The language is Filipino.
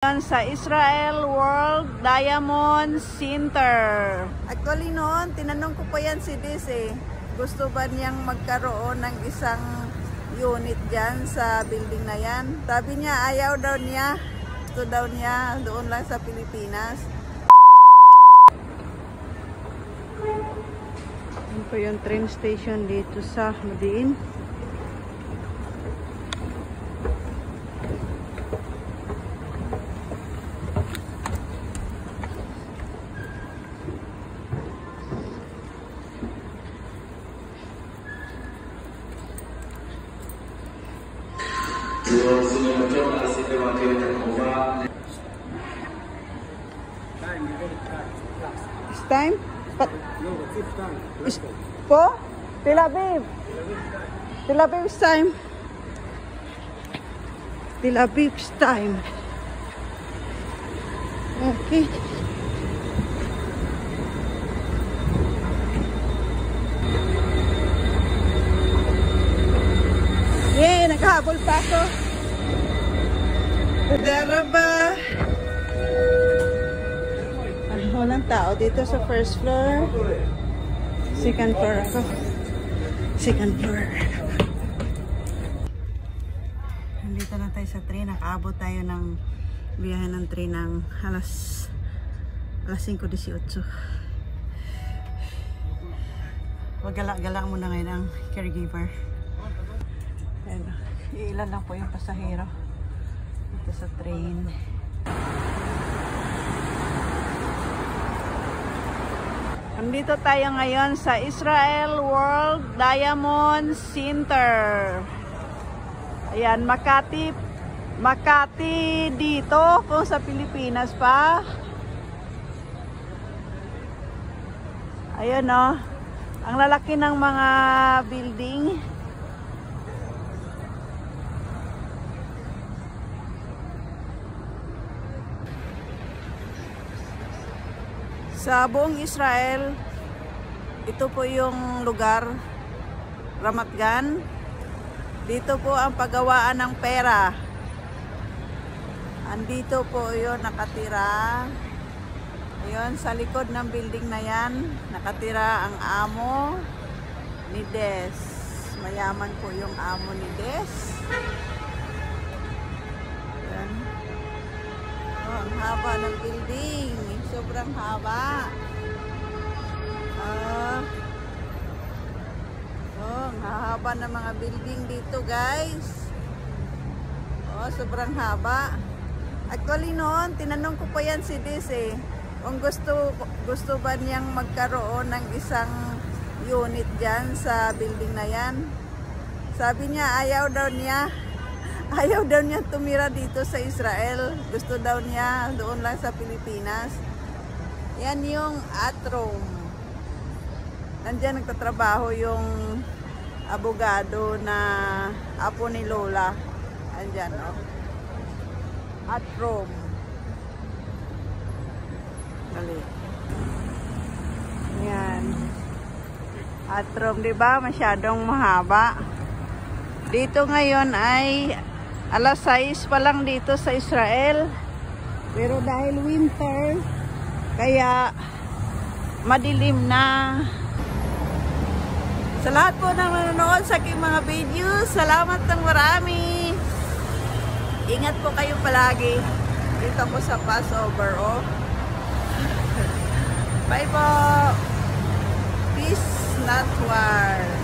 Sa Israel World Diamond Center. Actually noon, tinanong ko pa yan si Diz gusto ba niyang magkaroon ng isang unit dyan sa building na yan. Sabi niya ayaw daw niya. Gusto daw niya doon lang sa Pilipinas. Yan po yung train station dito sa Modiin. It's time? No, the fifth time. Po? Tel Aviv. Tel Aviv's time. Tel Aviv's time. Okay. Yeah, naghahabol pa ako. Daraba. Walang tao dito sa first floor. Second floor ako. Second floor. Nandito na tayo sa train. Nakaabot tayo ng biyahe ng train ng alas 5:18. Wagala-gala muna ngayon ang caregiver. Ayan, ilan lang po yung pasahero dito sa train. Nandito tayo ngayon sa Israel World Diamond Center. Ayan, Makati dito kung sa Pilipinas pa. Ayan o, ang lalaki ng mga building. Sa buong Israel, ito po yung lugar, Ramat Gan. Dito po ang paggawaan ng pera. Andito po yun nakatira. Ayun, sa likod ng building na yan, nakatira ang amo ni Des. Mayaman po yung amo ni Des. Ayan. Oh, ang haba ng building. Sobrang haba. Ang haba ng mga building dito, guys. Oh, sobrang haba. Actually noon, tinanong ko pa yan si Diz kung gusto ba niyang magkaroon ng isang unit dyan sa building na yan. Sabi niya ayaw daw niya. Ayaw daw niya tumira dito sa Israel. Gusto daw niya doon lang sa Pilipinas. Yan yung Atrom. Nandiyan nagtatrabaho yung abogado na apo ni Lola. Andyan, oh. Atrom. Dali. Yan. Atrom, diba? Masyadong mahaba. Dito ngayon ay alas 6 pa lang dito sa Israel. Pero dahil winter, kaya madilim na. Sa lahat po ng nanonood sa aking mga videos, salamat ng marami. Ingat po kayo palagi. Dito po sa Passover. Oh. Bye po. Peace, not war.